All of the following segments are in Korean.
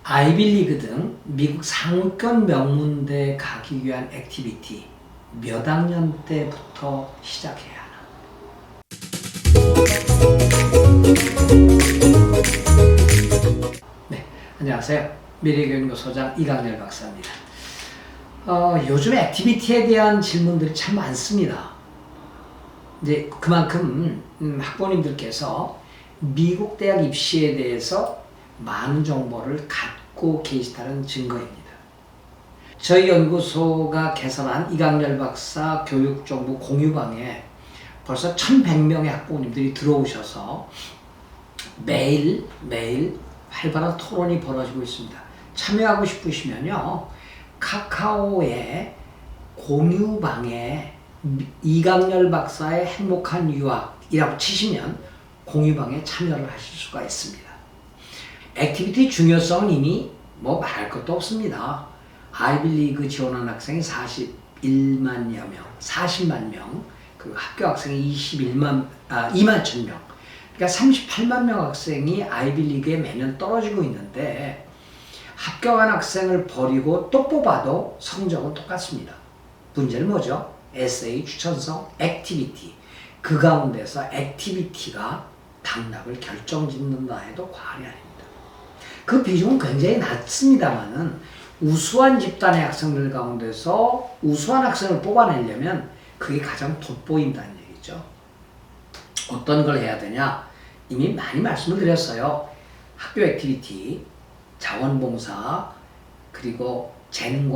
아이비리그 등 미국 상위권 명문대에 가기 위한 액티비티 몇 학년 때부터 시작해야 하나? 네, 안녕하세요. 미래교육연구소장 이강렬 박사입니다. 요즘 액티비티에 대한 질문들이 참 많습니다. 이제 그만큼 학부모님들께서 미국 대학 입시에 대해서 많은 정보를 갖고 계시다는 증거입니다. 저희 연구소가 개설한 이강렬 박사 교육정보 공유방에 벌써 1100명의 학부모님들이 들어오셔서 매일 활발한 토론이 벌어지고 있습니다. 참여하고 싶으시면요, 카카오의 공유방에 이강렬 박사의 행복한 유학이라고 치시면 공유방에 참여를 하실 수가 있습니다. 액티비티 중요성은 이미 말할 것도 없습니다. 아이비리그 지원한 학생이 41만여 명, 40만 명, 그 학교 학생이 2만 1000명, 그러니까 38만 명 학생이 아이비리그에 매년 떨어지고 있는데 합격한 학생을 버리고 또 뽑아도 성적은 똑같습니다. 문제는 뭐죠? 에세이, 추천서, 액티비티. 그 가운데서 액티비티가 당락을 결정짓는다 해도 과언이 아닙니다. 그 비중은 굉장히 낮습니다만은 우수한 집단의 학생들 가운데서 우수한 학생을 뽑아내려면 그게 가장 돋보인다는 얘기죠. 어떤 걸 해야 되냐? 이미 많이 말씀을 드렸어요. 학교 액티비티, 자원봉사, 그리고 재능,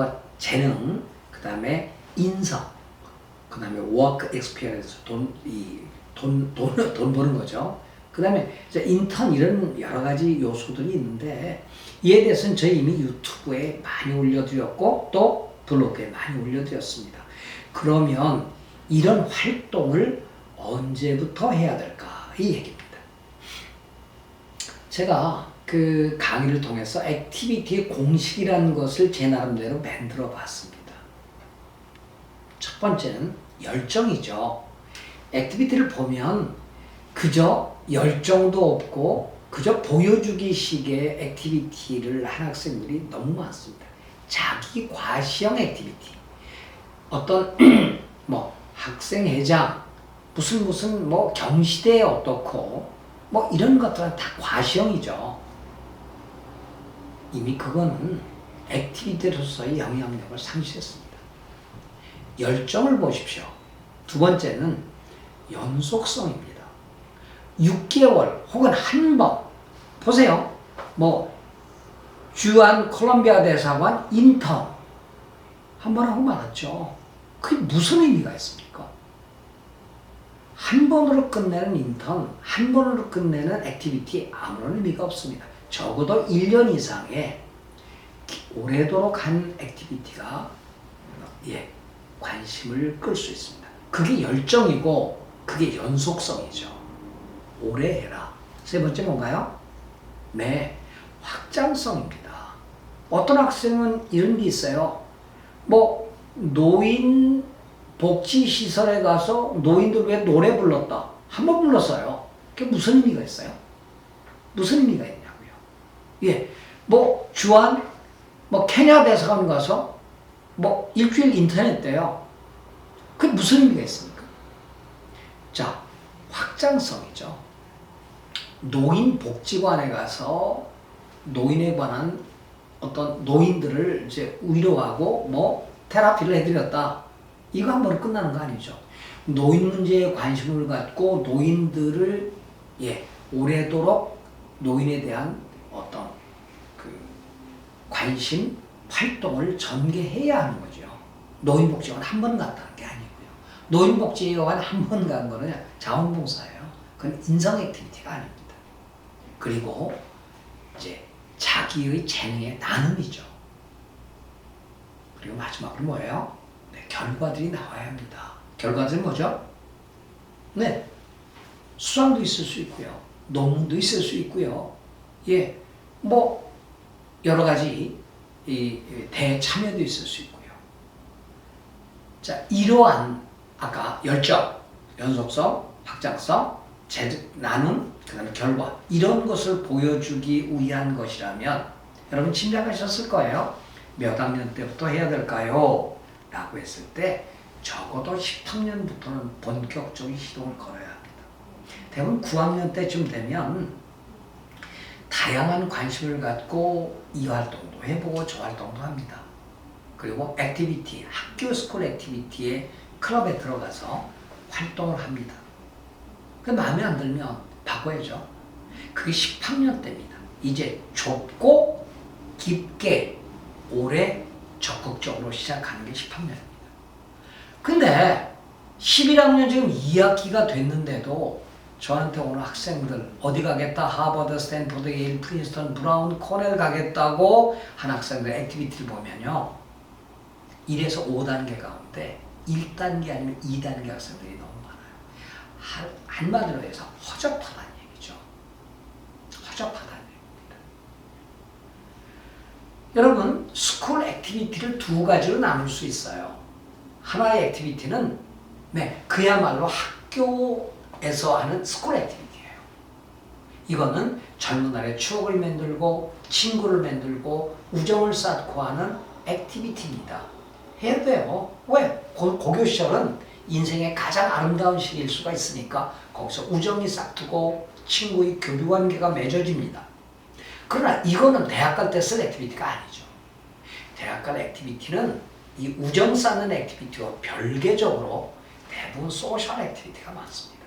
그 다음에 인성, 그 다음에 워크 익스피리언스, 돈 버는 거죠. 그 다음에 인턴, 이런 여러 가지 요소들이 있는데 이에 대해서는 저희 이미 유튜브에 많이 올려드렸고 또 블로그에 많이 올려드렸습니다. 그러면 이런 활동을 언제부터 해야 될까? 이 얘기입니다. 제가 그 강의를 통해서 액티비티의 공식이라는 것을 제 나름대로 만들어 봤습니다. 첫 번째는 열정이죠. 액티비티를 보면 그저 열정도 없고 그저 보여주기 식의 액티비티를 한 학생들이 너무 많습니다. 자기 과시형 액티비티, 어떤 학생회장, 무슨 경시대에 어떻고 이런 것들은 다 과시형이죠. 이미 그거는 액티비티로서의 영향력을 상실했습니다. 열정을 보십시오. 두 번째는 연속성입니다. 6개월 혹은 한 번 보세요. 주한 콜롬비아 대사관 인턴 한 번 하고 말았죠. 그게 무슨 의미가 있습니까? 한 번으로 끝내는 인턴, 한 번으로 끝내는 액티비티 아무런 의미가 없습니다. 적어도 1년 이상의 오래도록 한 액티비티가 관심을 끌 수 있습니다. 그게 열정이고 그게 연속성이죠. 오래 해라. 세 번째 뭔가요? 네, 확장성입니다. 어떤 학생은 이런 게 있어요. 노인 복지시설에 가서 노인들 왜 노래 불렀다. 한 번 불렀어요. 그게 무슨 의미가 있어요? 무슨 의미가 있냐고요. 주한 케냐 대사관 가서 일주일 인턴했대요. 그게 무슨 의미가 있습니까? 자, 확장성이죠. 노인복지관에 가서 노인에 관한 어떤 노인들을 위로하고 테라피를 해드렸다. 이거 한 번에 끝나는 거 아니죠. 노인 문제에 관심을 갖고 노인들을 오래도록 노인에 대한 어떤 관심, 활동을 전개해야 하는 거죠. 노인복지관 한 번 갔다는 게 아니고요. 노인복지관 한 번 간 거는 자원봉사예요. 그건 인성 액티비티가 아닙니다. 그리고 자기의 재능의 나눔이죠. 그리고 마지막으로 뭐예요? 결과들이 나와야 합니다. 결과들은 뭐죠? 수상도 있을 수 있고요. 논문도 있을 수 있고요. 여러 가지 대참여도 있을 수 있고요. 자, 이러한 아까 열정, 연속성, 확장성, 나눔, 그 다음에 결과, 이런 것을 보여주기 위한 것이라면 여러분 짐작하셨을 거예요. 몇 학년 때부터 해야 될까요? 라고 했을 때 적어도 10학년부터는 본격적인 시동을 걸어야 합니다. 대부분 9학년 때쯤 되면 다양한 관심을 갖고 이 활동도 해보고 저 활동도 합니다. 그리고 액티비티, 학교 스쿨 액티비티에 클럽에 들어가서 활동을 합니다. 그 마음에 안 들면 바꿔야죠. 그게 10학년 때입니다. 이제 좁고 깊게 오래 적극적으로 시작하는 게 10학년입니다. 근데 11학년 지금 2학기가 됐는데도 저한테 오는 학생들 어디 가겠다 하버드, 스탠포드, 예일, 프린스턴, 브라운, 코넬 가겠다고 한 학생들 액티비티를 보면요. 1에서 5단계 가운데 1단계 아니면 2단계 학생들이 너무 많아요. 한마디로 해서 허접하다는 얘기죠. 허접하다는 얘기입니다. 여러분, 스쿨 액티비티를 두 가지로 나눌 수 있어요. 하나의 액티비티는 그야말로 학교에서 하는 스쿨 액티비티예요. 이거는 젊은 날의 추억을 만들고 친구를 만들고 우정을 쌓고 하는 액티비티입니다. 해야 돼요. 왜? 고교 시절은 인생의 가장 아름다운 시기일 수가 있으니까 거기서 우정이 싹트고 친구의 교류관계가 맺어집니다. 그러나 이거는 대학 갈 때 쓸 액티비티가 아니죠. 대학 갈 액티비티는 이 우정 쌓는 액티비티와 별개적으로 대부분 소셜 액티비티가 많습니다.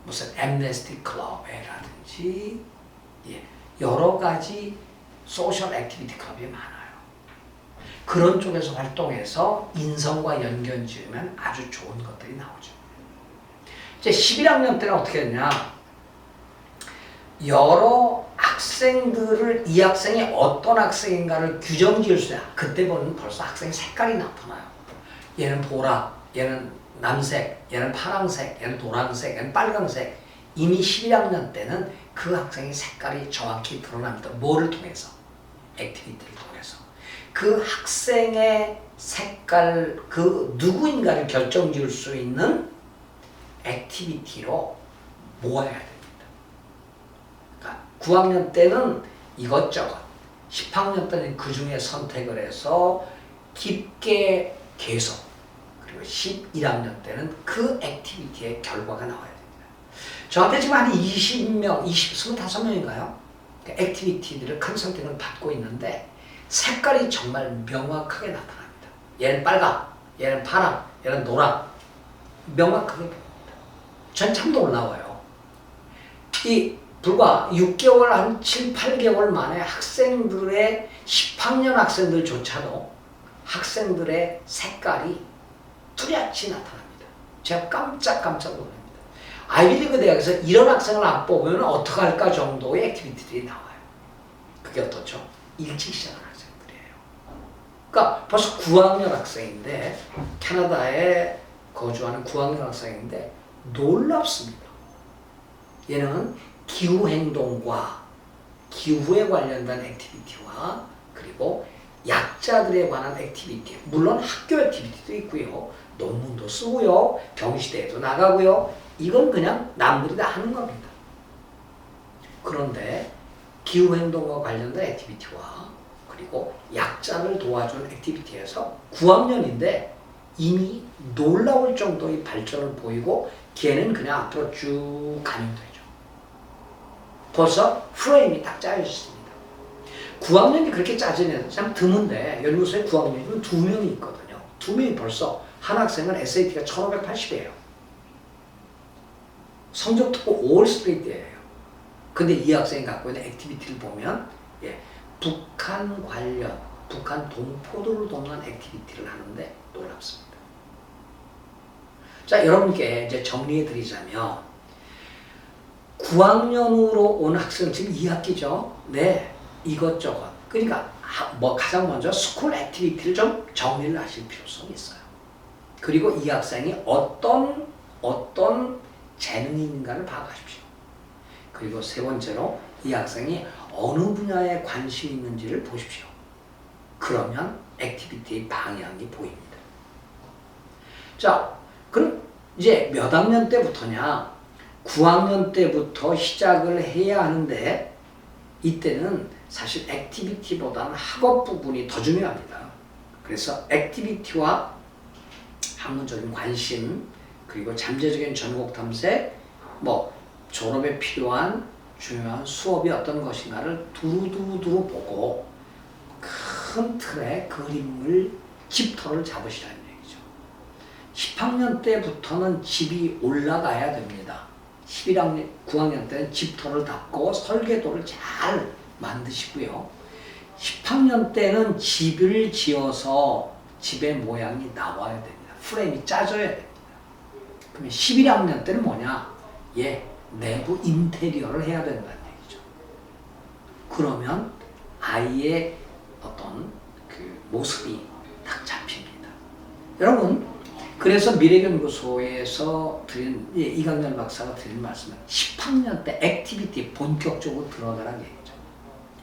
무슨 엠네스티 클럽이라든지 여러 가지 소셜 액티비티 클럽이 많아요. 그런 쪽에서 활동해서 인성과 연결 지으면 아주 좋은 것들이 나오죠. 이제 11학년 때는 어떻게 했냐? 여러 학생들을 이 학생이 어떤 학생인가를 규정 지을 수 있어요. 그때 보면 벌써 학생의 색깔이 나타나요. 얘는 보라, 얘는 남색, 얘는 파란색, 얘는 노란색, 얘는 빨간색. 이미 11학년 때는 그 학생의 색깔이 정확히 드러납니다. 뭐를 통해서? 액티비티를 통해서. 그 학생의 색깔, 그 누구인가를 결정 지을 수 있는 액티비티로 모아야 됩니다. 그러니까 9학년 때는 이것저것, 10학년 때는 그 중에 선택을 해서 깊게 계속, 그리고 11학년 때는 그 액티비티의 결과가 나와야 됩니다. 저한테 지금 한 20명, 25명인가요? 액티비티들을 컨설팅을 받고 있는데 색깔이 정말 명확하게 나타납니다. 얘는 빨강, 얘는 파랑, 얘는 노랑. 명확하게 보입니다. 전 참 놀라워요. 이 불과 6개월, 한 7, 8개월 만에 학생들의 10학년 학생들조차도 학생들의 색깔이 뚜렷이 나타납니다. 제가 깜짝 놀랍니다. 아이비리그 대학에서 이런 학생을 안 뽑으면 어떡할까 정도의 액티비티들이 나와요. 그게 어떻죠? 일찍 시작하는 학생들이에요. 그러니까 벌써 9학년 학생인데, 캐나다에 거주하는 9학년 학생인데 놀랍습니다. 얘는 기후행동과 기후에 관련된 액티비티와 그리고 약자들에 관한 액티비티, 물론 학교 액티비티도 있고요. 논문도 쓰고요. 병시대에도 나가고요. 이건 그냥 남들이 다 하는 겁니다. 그런데 기후행동과 관련된 액티비티와 그리고 약자를 도와주는 액티비티에서 9학년인데 이미 놀라울 정도의 발전을 보이고 걔는 그냥 앞으로 쭉 가면 되죠. 벌써 프레임이 딱 짜여 있습니다. 9학년이 그렇게 짜진 애는 참 드문데 연구소에 9학년이면 2명이 있거든요. 2명이 벌써 한 학생은 SAT가 1580이에요. 성적 특고 5월 스트레이트예요. 근데 이 학생이 갖고 있는 액티비티를 보면 북한 관련, 북한 동포들을 돕는 액티비티를 하는데 놀랍습니다. 자, 여러분께 이제 정리해 드리자면 9학년으로 온 학생 지금 2학기죠. 이것저것. 그러니까 가장 먼저 스쿨 액티비티를 좀 정리를 하실 필요성이 있어요. 그리고 이 학생이 어떤 재능이 있는가를 파악하십시오. 그리고 세 번째로 이 학생이 어느 분야에 관심이 있는지를 보십시오. 그러면 액티비티의 방향이 보입니다. 자, 그럼 이제 몇 학년 때부터냐? 9학년 때부터 시작을 해야 하는데 이때는 사실 액티비티보다는 학업 부분이 더 중요합니다. 그래서 액티비티와 학문적인 관심, 그리고 잠재적인 전공 탐색, 뭐 졸업에 필요한 중요한 수업이 어떤 것인가를 두루두루 보고 큰 틀의 그림을 집터를 잡으시라는 얘기죠. 10학년 때부터는 집이 올라가야 됩니다. 11학년, 9학년 때는 집터를 닫고 설계도를 잘 만드시고요. 10학년 때는 집을 지어서 집의 모양이 나와야 됩니다. 프레임이 짜져야 됩니다. 그러면 11학년 때는 뭐냐? 내부 인테리어를 해야 된다는 얘기죠. 그러면 아이의 어떤 그 모습이 딱 잡힙니다. 여러분, 그래서 미래연구소에서 드린, 이강렬 박사가 드린 말씀은 10학년 때 액티비티 본격적으로 들어가라는 얘기죠.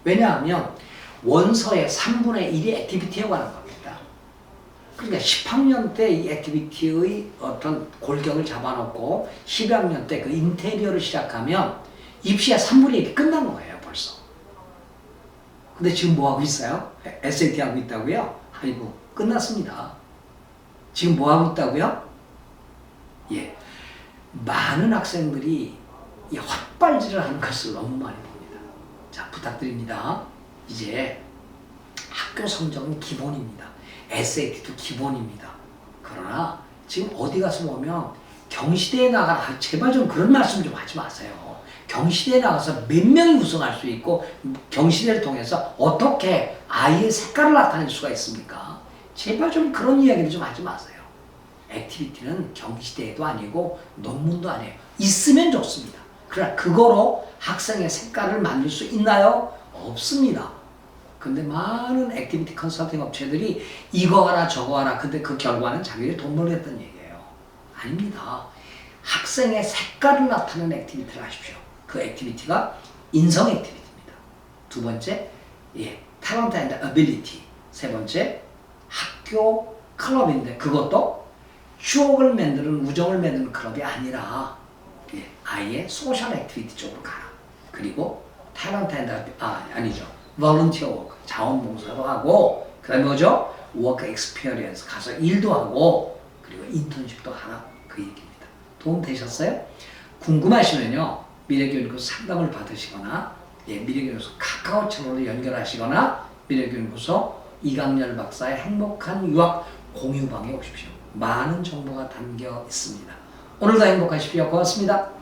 왜냐하면 원서의 3분의 1이 액티비티에 관한 겁니다. 그러니까 10학년 때 이 액티비티의 어떤 골격을 잡아놓고 12학년 때 그 인테리어를 시작하면 입시의 3분의 1이 끝난 거예요, 벌써. 근데 지금 뭐 하고 있어요? SAT 하고 있다고요? 아이고, 끝났습니다. 지금 뭐 하고 있다고요? 많은 학생들이 이 헛발질을 하는 것을 너무 많이 봅니다. 자, 부탁드립니다. 이제 학교 성적은 기본입니다. SAT도 기본입니다. 그러나 지금 어디 가서 보면 경시대에 나가라. 제발 좀 그런 말씀 좀 하지 마세요. 경시대에 나가서 몇 명이 우승할 수 있고 경시대를 통해서 어떻게 아이의 색깔을 나타낼 수가 있습니까? 제발 좀 그런 이야기를 좀 하지 마세요. 액티비티는 경시대도 아니고 논문도 아니에요. 있으면 좋습니다. 그러나 그거로 학생의 색깔을 만들 수 있나요? 없습니다. 근데 많은 액티비티 컨설팅 업체들이 이거 하라 저거 하라. 근데 그 결과는 자기들이 돈 벌겠다는 얘기예요. 아닙니다. 학생의 색깔을 나타내는 액티비티를 하십시오. 그 액티비티가 인성 액티비티입니다. 두 번째, 탤런트 앤드 어빌리티. 세 번째, 학교 클럽인데 그것도 추억을 만드는, 우정을 만드는 클럽이 아니라 아예 소셜 액티비티 쪽으로 가라. 그리고 탤런트 앤드 아니죠. volunteer work, 자원봉사도 하고, 그 다음에 뭐죠? work experience, 가서 일도 하고, 그리고 인턴십도 하라. 그 얘기입니다. 도움 되셨어요? 궁금하시면요, 미래교육연구소 상담을 받으시거나, 미래교육연구소 카카오 채널로 연결하시거나, 미래교육연구소 이강렬 박사의 행복한 유학 공유방에 오십시오. 많은 정보가 담겨 있습니다. 오늘도 행복하십시오. 고맙습니다.